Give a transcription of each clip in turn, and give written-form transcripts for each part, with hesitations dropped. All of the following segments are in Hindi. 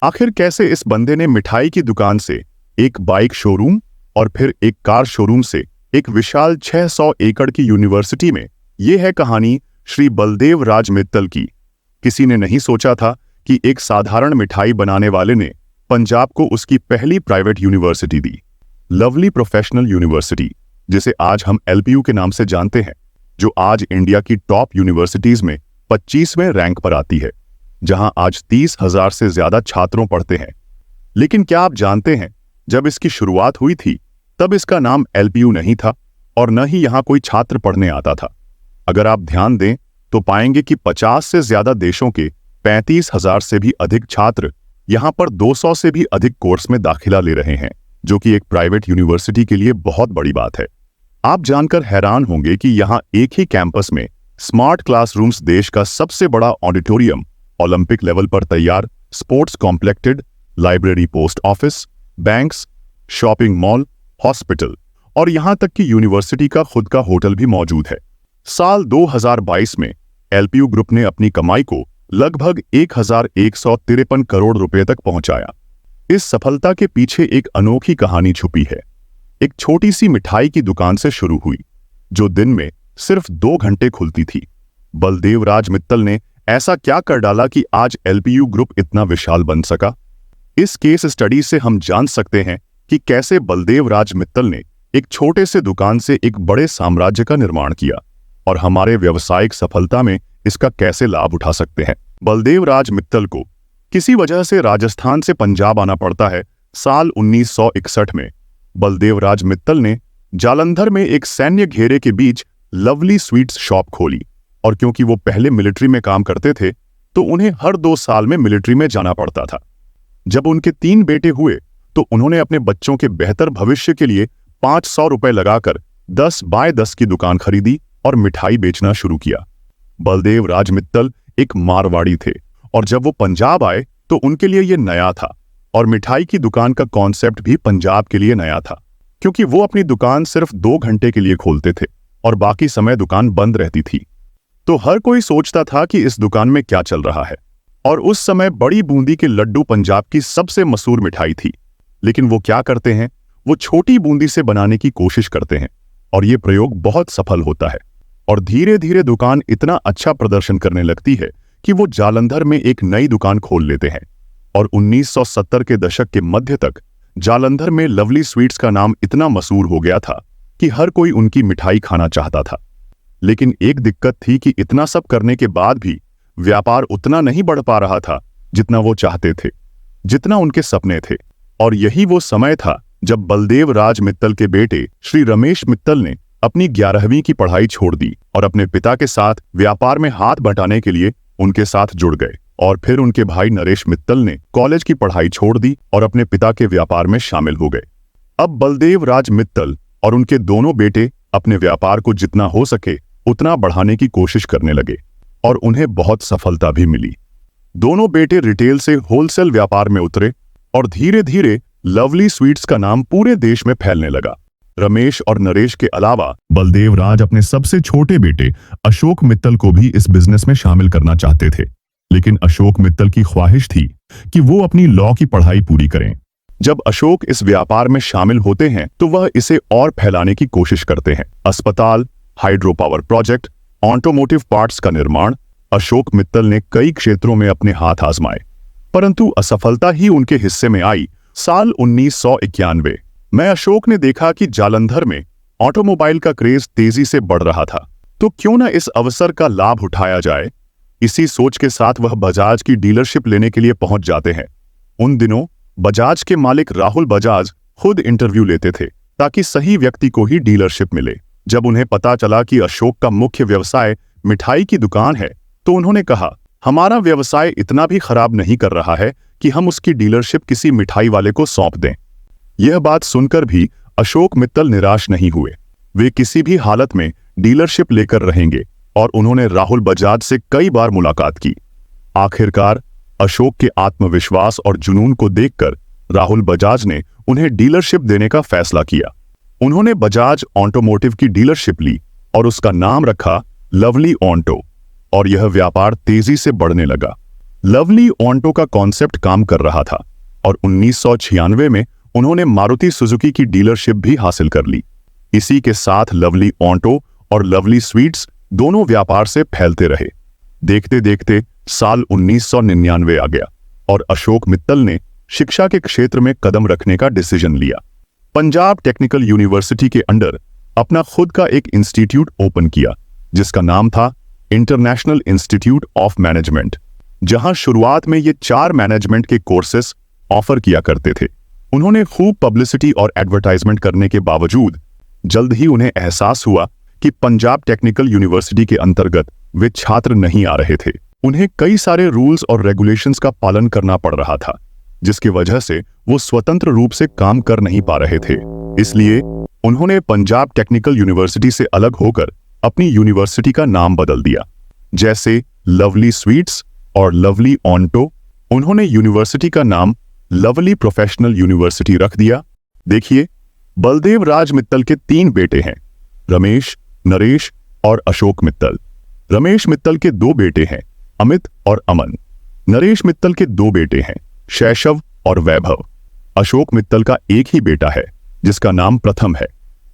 आखिर कैसे इस बंदे ने मिठाई की दुकान से एक बाइक शोरूम और फिर एक कार शोरूम से एक विशाल 600 एकड़ की यूनिवर्सिटी में। ये है कहानी श्री बलदेव राज मित्तल की। किसी ने नहीं सोचा था कि एक साधारण मिठाई बनाने वाले ने पंजाब को उसकी पहली प्राइवेट यूनिवर्सिटी दी, लवली प्रोफेशनल यूनिवर्सिटी, जिसे आज हम LPU के नाम से जानते हैं, जो आज इंडिया की टॉप यूनिवर्सिटीज में 25वें रैंक पर आती है, जहां आज 30,000 से ज्यादा छात्रों पढ़ते हैं। लेकिन क्या आप जानते हैं, जब इसकी शुरुआत हुई थी तब इसका नाम LPU नहीं था और न ही यहां कोई छात्र पढ़ने आता था। अगर आप ध्यान दें तो पाएंगे कि 50 से ज्यादा देशों के 35,000 से भी अधिक छात्र यहां पर 200 से भी अधिक कोर्स में दाखिला ले रहे हैं, जो कि एक प्राइवेट यूनिवर्सिटी के लिए बहुत बड़ी बात है। आप जानकर हैरान होंगे कि यहां एक ही कैंपस में स्मार्ट क्लासरूम्स, देश का सबसे बड़ा ऑडिटोरियम, ओलंपिक लेवल पर तैयार sports complex, library, post office, banks, shopping mall, hospital और यहां तक कि यूनिवर्सिटी का खुद का होटल भी मौजूद है। साल 2022 में LPU ग्रुप ने अपनी कमाई को लगभग 1153 करोड़ रुपए तक पहुंचाया। इस सफलता के पीछे एक अनोखी कहानी छुपी है। एक छोटी सी मिठाई की दुकान से शुरू हुई, जो दिन में सिर्फ 2 घंटे खुलती थी। बलदेव राज मित्तल ने ऐसा क्या कर डाला कि आज LPU ग्रुप इतना विशाल बन सका। इस केस स्टडी से हम जान सकते हैं कि कैसे बलदेव राज मित्तल ने एक छोटे से दुकान से एक बड़े साम्राज्य का निर्माण किया और हमारे व्यावसायिक सफलता में इसका कैसे लाभ उठा सकते हैं। बलदेव राज मित्तल को किसी वजह से राजस्थान से पंजाब आना पड़ता है। साल 1961 में बलदेव राज मित्तल ने जालंधर में एक सैन्य घेरे के बीच लवली स्वीट्स शॉप खोली, और क्योंकि वो पहले मिलिट्री में काम करते थे तो उन्हें हर 2 साल में मिलिट्री में जाना पड़ता था। जब उनके 3 बेटे हुए तो उन्होंने अपने बच्चों के बेहतर भविष्य के लिए 500 रुपए लगाकर 10 बाय 10 की दुकान खरीदी और मिठाई बेचना शुरू किया। बलदेव राज मित्तल एक मारवाड़ी थे और जब वो पंजाब आए तो उनके लिए ये नया था, और मिठाई की दुकान का कॉन्सेप्ट भी पंजाब के लिए नया था, क्योंकि वो अपनी दुकान सिर्फ 2 घंटे के लिए खोलते थे और बाकी समय दुकान बंद रहती थी। तो हर कोई सोचता था कि इस दुकान में क्या चल रहा है, और उस समय बड़ी बूंदी के लड्डू पंजाब की सबसे मशहूर मिठाई थी। लेकिन वो क्या करते हैं, वो छोटी बूंदी से बनाने की कोशिश करते हैं और ये प्रयोग बहुत सफल होता है, और धीरे धीरे दुकान इतना अच्छा प्रदर्शन करने लगती है कि वो जालंधर में एक नई दुकान खोल लेते हैं। और 1970 के दशक के मध्य तक जालंधर में लवली स्वीट्स का नाम इतना मशहूर हो गया था कि हर कोई उनकी मिठाई खाना चाहता था। लेकिन एक दिक्कत थी कि इतना सब करने के बाद भी व्यापार उतना नहीं बढ़ पा रहा था जितना वो चाहते थे, जितना उनके सपने थे। और यही वो समय था जब बलदेव राज मित्तल के बेटे श्री रमेश मित्तल ने अपनी 11वीं की पढ़ाई छोड़ दी और अपने पिता के साथ व्यापार में हाथ बटाने के लिए उनके साथ जुड़ गए। और फिर उनके भाई नरेश मित्तल ने कॉलेज की पढ़ाई छोड़ दी और अपने पिता के व्यापार में शामिल हो गए। अब बलदेव राज मित्तल और उनके दोनों बेटे अपने व्यापार को जितना हो सके उतना बढ़ाने की कोशिश करने लगे, और उन्हें बहुत सफलता भी मिली। दोनों बेटे रिटेल से होलसेल व्यापार में उतरे और धीरे धीरे लवली स्वीट्स का नाम पूरे देश में फैलने लगा। रमेश और नरेश के अलावा बलदेव राज अपने सबसे छोटे बेटे अशोक मित्तल को भी इस बिजनेस में शामिल करना चाहते थे, लेकिन अशोक मित्तल की ख्वाहिश थी कि वो अपनी लॉ की पढ़ाई पूरी करें। जब अशोक इस व्यापार में शामिल होते हैं तो वह इसे और फैलाने की कोशिश करते हैं। अस्पताल, hydro power project, automotive parts का निर्माण। अशोक मित्तल ने कई क्षेत्रों में अपने हाथ आजमाए, परंतु असफलता ही उनके हिस्से में आई। साल 1991 में अशोक ने देखा कि जालंधर में ऑटोमोबाइल का क्रेज तेजी से बढ़ रहा था, तो क्यों न इस अवसर का लाभ उठाया जाए। इसी सोच के साथ वह बजाज की डीलरशिप लेने के लिए पहुंच जाते हैं। उन दिनों बजाज के मालिक राहुल बजाज खुद इंटरव्यू लेते थे ताकि सही व्यक्ति को ही डीलरशिप मिले। जब उन्हें पता चला कि अशोक का मुख्य व्यवसाय मिठाई की दुकान है तो उन्होंने कहा, हमारा व्यवसाय इतना भी खराब नहीं कर रहा है कि हम उसकी डीलरशिप किसी मिठाई वाले को सौंप दें। यह बात सुनकर भी अशोक मित्तल निराश नहीं हुए। वे किसी भी हालत में डीलरशिप लेकर रहेंगे, और उन्होंने राहुल बजाज से कई बार मुलाकात की। आखिरकार अशोक के आत्मविश्वास और जुनून को देखकर राहुल बजाज ने उन्हें डीलरशिप देने का फैसला किया। उन्होंने बजाज ऑटोमोटिव की डीलरशिप ली और उसका नाम रखा लवली ऑन्टो, और यह व्यापार तेजी से बढ़ने लगा। लवली ऑन्टो का कॉन्सेप्ट काम कर रहा था और 1996 में उन्होंने मारुति सुजुकी की डीलरशिप भी हासिल कर ली। इसी के साथ लवली ऑन्टो और लवली स्वीट्स दोनों व्यापार से फैलते रहे। देखते देखते साल 1999 आ गया और अशोक मित्तल ने शिक्षा के क्षेत्र में कदम रखने का डिसीजन लिया। पंजाब टेक्निकल यूनिवर्सिटी के अंडर अपना खुद का एक इंस्टीट्यूट ओपन किया जिसका नाम था इंटरनेशनल इंस्टीट्यूट ऑफ मैनेजमेंट, जहां शुरुआत में ये 4 मैनेजमेंट के कोर्सेस ऑफर किया करते थे। उन्होंने खूब पब्लिसिटी और एडवर्टाइजमेंट करने के बावजूद जल्द ही उन्हें एहसास हुआ कि पंजाब टेक्निकल यूनिवर्सिटी के अंतर्गत वे छात्र नहीं आ रहे थे। उन्हें कई सारे रूल्स और रेगुलेशंस का पालन करना पड़ रहा था, जिसकी वजह से वो स्वतंत्र रूप से काम कर नहीं पा रहे थे। इसलिए उन्होंने पंजाब टेक्निकल यूनिवर्सिटी से अलग होकर अपनी यूनिवर्सिटी का नाम बदल दिया। जैसे लवली स्वीट्स और लवली ऑन्टो, उन्होंने यूनिवर्सिटी का नाम लवली प्रोफेशनल यूनिवर्सिटी रख दिया। देखिए, बलदेव राज मित्तल के 3 बेटे हैं, रमेश, नरेश और अशोक मित्तल। रमेश मित्तल के 2 बेटे हैं, अमित और अमन। नरेश मित्तल के 2 बेटे हैं, शैशव और वैभव। अशोक मित्तल का एक ही बेटा है जिसका नाम प्रथम है।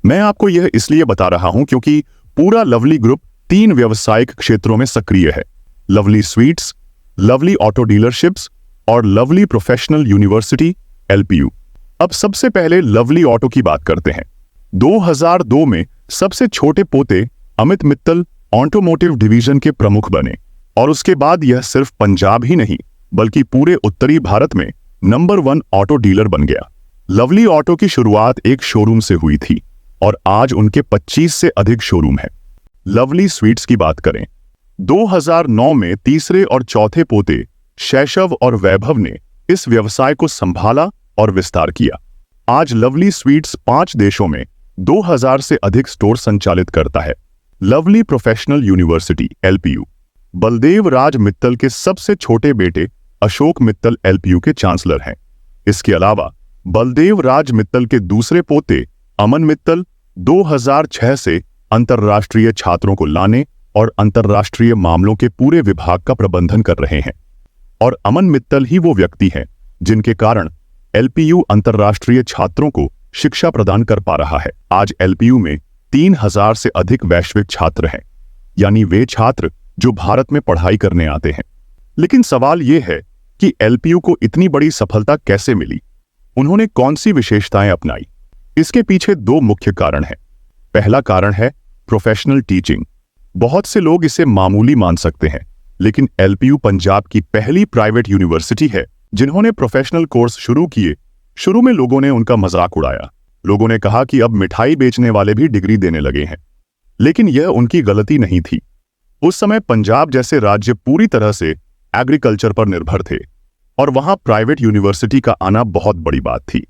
मैं आपको यह इसलिए बता रहा हूं क्योंकि पूरा लवली ग्रुप 3 व्यावसायिक क्षेत्रों में सक्रिय है, lovely sweets, lovely auto dealerships और लवली प्रोफेशनल यूनिवर्सिटी LPU। अब सबसे पहले लवली ऑटो की बात करते हैं। 2002 में सबसे छोटे पोते अमित मित्तल ऑटोमोटिव डिवीजन के प्रमुख बने और उसके बाद यह सिर्फ पंजाब ही नहीं बल्कि पूरे उत्तरी भारत में नंबर 1 ऑटो डीलर बन गया। लवली ऑटो की शुरुआत एक शोरूम से हुई थी और आज उनके 25 से अधिक शोरूम हैं। लवली स्वीट्स की बात करें, 2009 में तीसरे और चौथे पोते शैशव और वैभव ने इस व्यवसाय को संभाला और विस्तार किया। आज लवली स्वीट्स 5 देशों में 2000 से अधिक स्टोर संचालित करता है। Lovely Professional University LPU, Baldev Raj Mittal के सबसे छोटे बेटे अशोक मित्तल LPU के चांसलर हैं। इसके अलावा बलदेव राज मित्तल के दूसरे पोते अमन मित्तल 2006 से अंतर्राष्ट्रीय छात्रों को लाने और अंतर्राष्ट्रीय मामलों के पूरे विभाग का प्रबंधन कर रहे हैं और अमन मित्तल ही वो व्यक्ति हैं जिनके कारण LPU अंतर्राष्ट्रीय छात्रों को शिक्षा प्रदान कर पा रहा है। आज LPU में 3000 से अधिक वैश्विक छात्र हैं, यानी वे छात्र जो भारत में पढ़ाई करने आते हैं। लेकिन सवाल यह है कि LPU को इतनी बड़ी सफलता कैसे मिली? उन्होंने कौन सी विशेषताएं अपनाई? इसके पीछे 2 मुख्य कारण हैं। पहला कारण है प्रोफेशनल टीचिंग। बहुत से लोग इसे मामूली मान सकते हैं, लेकिन LPU पंजाब की पहली प्राइवेट यूनिवर्सिटी है जिन्होंने प्रोफेशनल कोर्स शुरू किए। शुरू में लोगों ने उनका मजाक उड़ाया। लोगों ने कहा कि अब मिठाई बेचने वाले भी डिग्री देने लगे हैं, लेकिन यह उनकी गलती नहीं थी। उस समय पंजाब जैसे राज्य पूरी तरह से एग्रीकल्चर पर निर्भर थे और वहां प्राइवेट यूनिवर्सिटी का आना बहुत बड़ी बात थी।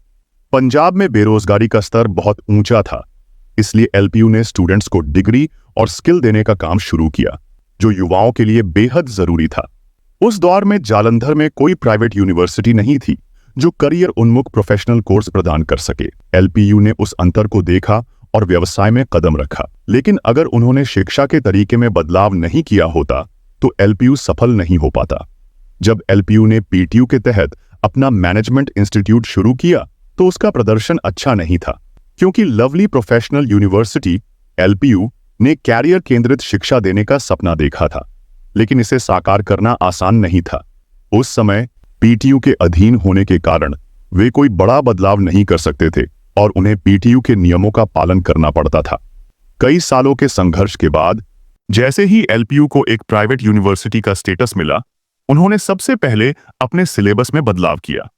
पंजाब में बेरोजगारी का स्तर बहुत ऊंचा था, इसलिए LPU ने स्टूडेंट्स को डिग्री और स्किल देने का काम शुरू किया, जो युवाओं के लिए बेहद जरूरी था। उस दौर में जालंधर में कोई प्राइवेट यूनिवर्सिटी नहीं थी जो करियर उन्मुख प्रोफेशनल कोर्स प्रदान कर सके। LPU ने उस अंतर को देखा और व्यवसाय में कदम रखा। लेकिन अगर उन्होंने शिक्षा के तरीके में बदलाव नहीं किया होता तो LPU सफल नहीं हो पाता। जब LPU ने PTU के तहत अपना मैनेजमेंट इंस्टीट्यूट शुरू किया तो उसका प्रदर्शन अच्छा नहीं था, क्योंकि लवली प्रोफेशनल यूनिवर्सिटी LPU ने कैरियर केंद्रित शिक्षा देने का सपना देखा था, लेकिन इसे साकार करना आसान नहीं था। उस समय PTU के अधीन होने के कारण वे कोई बड़ा बदलाव नहीं कर सकते थे और उन्हें PTU के नियमों का पालन करना पड़ता था। कई सालों के संघर्ष के बाद जैसे ही LPU को एक प्राइवेट यूनिवर्सिटी का स्टेटस मिला, उन्होंने सबसे पहले अपने सिलेबस में बदलाव किया।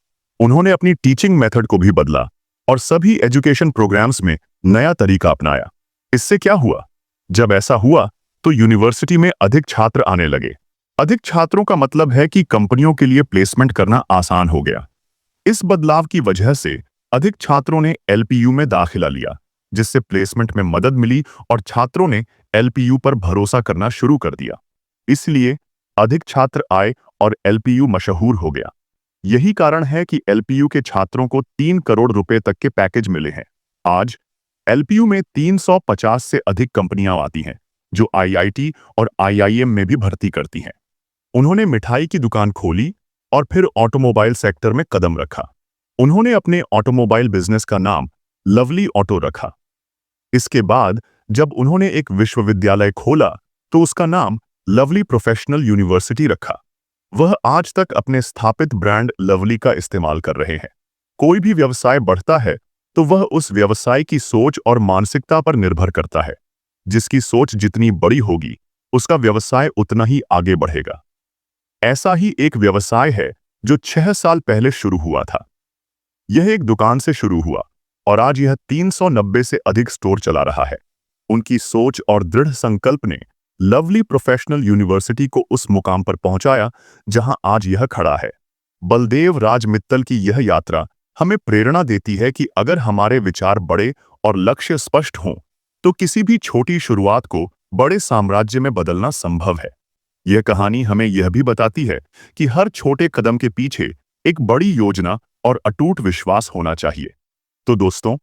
उन्होंने अपनी टीचिंग मेथड को भी बदला और सभी एजुकेशन प्रोग्राम्स में नया तरीका अपनाया। इससे क्या हुआ? जब ऐसा हुआ तो यूनिवर्सिटी में अधिक छात्र आने लगे। अधिक छात्रों का मतलब है कि कंपनियों के लिए प्लेसमेंट करना आसान हो गया। इस बदलाव की वजह से अधिक छात्रों ने LPU में दाखिला लिया, जिससे प्लेसमेंट में मदद मिली और छात्रों ने LPU पर भरोसा करना शुरू कर दिया। इसलिए अधिक छात्र आए और LPU मशहूर हो गया। यही कारण है कि LPU के छात्रों को 3 करोड़ रुपए तक के पैकेज मिले हैं। आज LPU में 350 से अधिक कंपनियां आती हैं, जो IIT और IIM में भी भर्ती करती हैं। उन्होंने मिठाई की दुकान खोली और फिर ऑटोमोबाइल सेक्टर में कदम रखा। उन्होंने अपने ऑटोमोबाइल बिजनेस का नाम लवली ऑटो रखा। इसके बाद जब उन्होंने एक विश्वविद्यालय खोला तो उसका नाम लवली प्रोफेशनल यूनिवर्सिटी रखा। वह आज तक अपने स्थापित ब्रांड लवली का इस्तेमाल कर रहे हैं। कोई भी व्यवसाय बढ़ता है तो वह उस व्यवसाय की सोच और मानसिकता पर निर्भर करता है। जिसकी सोच जितनी बड़ी होगी उसका व्यवसाय उतना ही आगे बढ़ेगा। ऐसा ही एक व्यवसाय है जो 6 साल पहले शुरू हुआ था। यह एक दुकान से शुरू हुआ और आज यह 390 से अधिक स्टोर चला रहा है। उनकी सोच और दृढ़ संकल्प ने लवली प्रोफेशनल यूनिवर्सिटी को उस मुकाम पर पहुंचाया जहां आज यह खड़ा है। बलदेव राज मित्तल की यह यात्रा हमें प्रेरणा देती है कि अगर हमारे विचार बड़े और लक्ष्य स्पष्ट हों तो किसी भी छोटी शुरुआत को बड़े साम्राज्य में बदलना संभव है। यह कहानी हमें यह भी बताती है कि हर छोटे कदम के पीछे एक बड़ी योजना और अटूट विश्वास होना चाहिए। तो दोस्तों,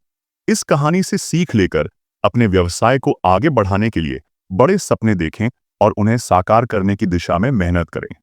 इस कहानी से सीख लेकर अपने व्यवसाय को आगे बढ़ाने के लिए बड़े सपने देखें और उन्हें साकार करने की दिशा में मेहनत करें।